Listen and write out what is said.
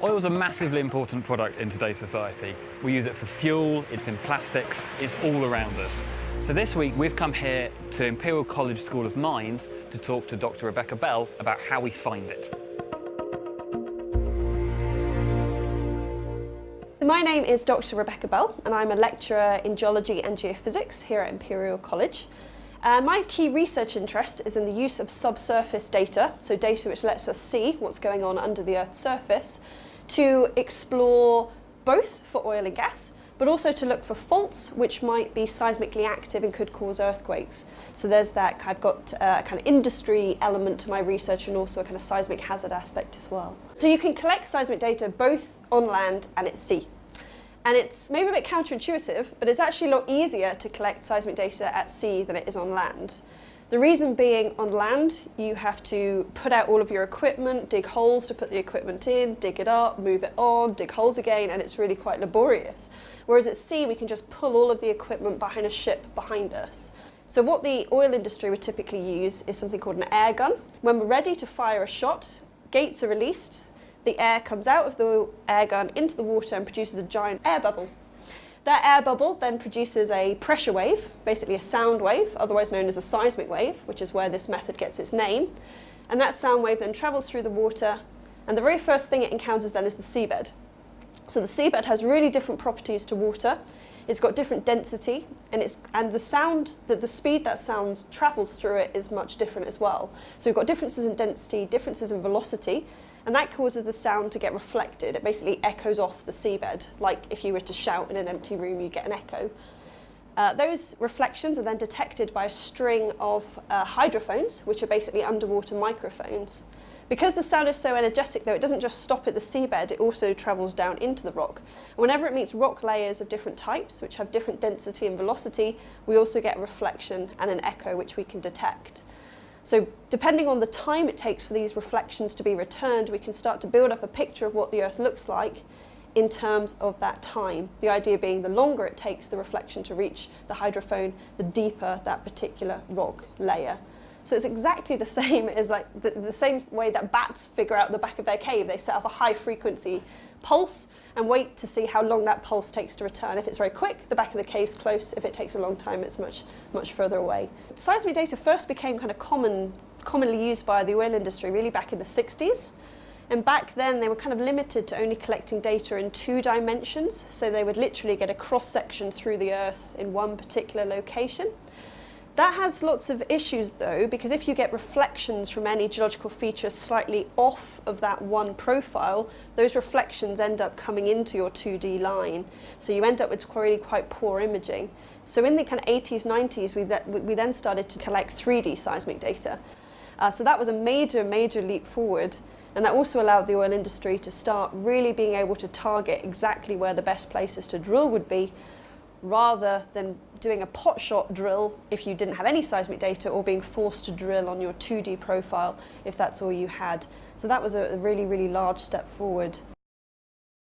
Oil is a massively important product in today's society. We use it for fuel, it's in plastics, it's all around us. So this week we've come here to Imperial College School of Mines to talk to Dr. Rebecca Bell about how we find it. My name is Dr. Rebecca Bell and I'm a lecturer in geology and geophysics here at Imperial College. My key research interest is in the use of subsurface data, so data which lets us see what's going on under the Earth's surface, to explore both for oil and gas, but also to look for faults which might be seismically active and could cause earthquakes. So there's that, I've got a kind of industry element to my research and also a kind of seismic hazard aspect as well. So you can collect seismic data both on land and at sea. And it's maybe a bit counterintuitive, but it's actually a lot easier to collect seismic data at sea than it is on land. The reason being, on land, you have to put out all of your equipment, dig holes to put the equipment in, dig it up, move it on, dig holes again, and it's really quite laborious. Whereas at sea, we can just pull all of the equipment behind a ship behind us. So what the oil industry would typically use is something called an air gun. When we're ready to fire a shot, gates are released, the air comes out of the air gun into the water and produces a giant air bubble. That air bubble then produces a pressure wave, basically a sound wave, otherwise known as a seismic wave, which is where this method gets its name. And that sound wave then travels through the water, and the very first thing it encounters then is the seabed. So the seabed has really different properties to water. It's got different density, and the speed that sound travels through it is much different as well. So we've got differences in density, differences in velocity, and that causes the sound to get reflected. It basically echoes off the seabed, like if you were to shout in an empty room, you get an echo. Those reflections are then detected by a string of hydrophones, which are basically underwater microphones. Because the sound is so energetic, though, it doesn't just stop at the seabed, it also travels down into the rock. And whenever it meets rock layers of different types, which have different density and velocity, we also get a reflection and an echo, which we can detect. So depending on the time it takes for these reflections to be returned, we can start to build up a picture of what the Earth looks like in terms of that time. The idea being the longer it takes the reflection to reach the hydrophone, the deeper that particular rock layer. So it's exactly the same as the same way that bats figure out the back of their cave. They set off a high frequency pulse and wait to see how long that pulse takes to return. If it's very quick, the back of the cave's close. If it takes a long time, it's much further away. Seismic data first became kind of commonly used by the oil industry really back in the 60s. And back then they were kind of limited to only collecting data in 2 dimensions. So they would literally get a cross-section through the Earth in one particular location. That has lots of issues though, because if you get reflections from any geological feature slightly off of that one profile, those reflections end up coming into your 2D line. So you end up with really quite poor imaging. So in the kind of 80s, 90s, we then started to collect 3D seismic data. So that was a major leap forward. And that also allowed the oil industry to start really being able to target exactly where the best places to drill would be, rather than doing a pot shot drill if you didn't have any seismic data, or being forced to drill on your 2D profile if that's all you had. So that was a really large step forward.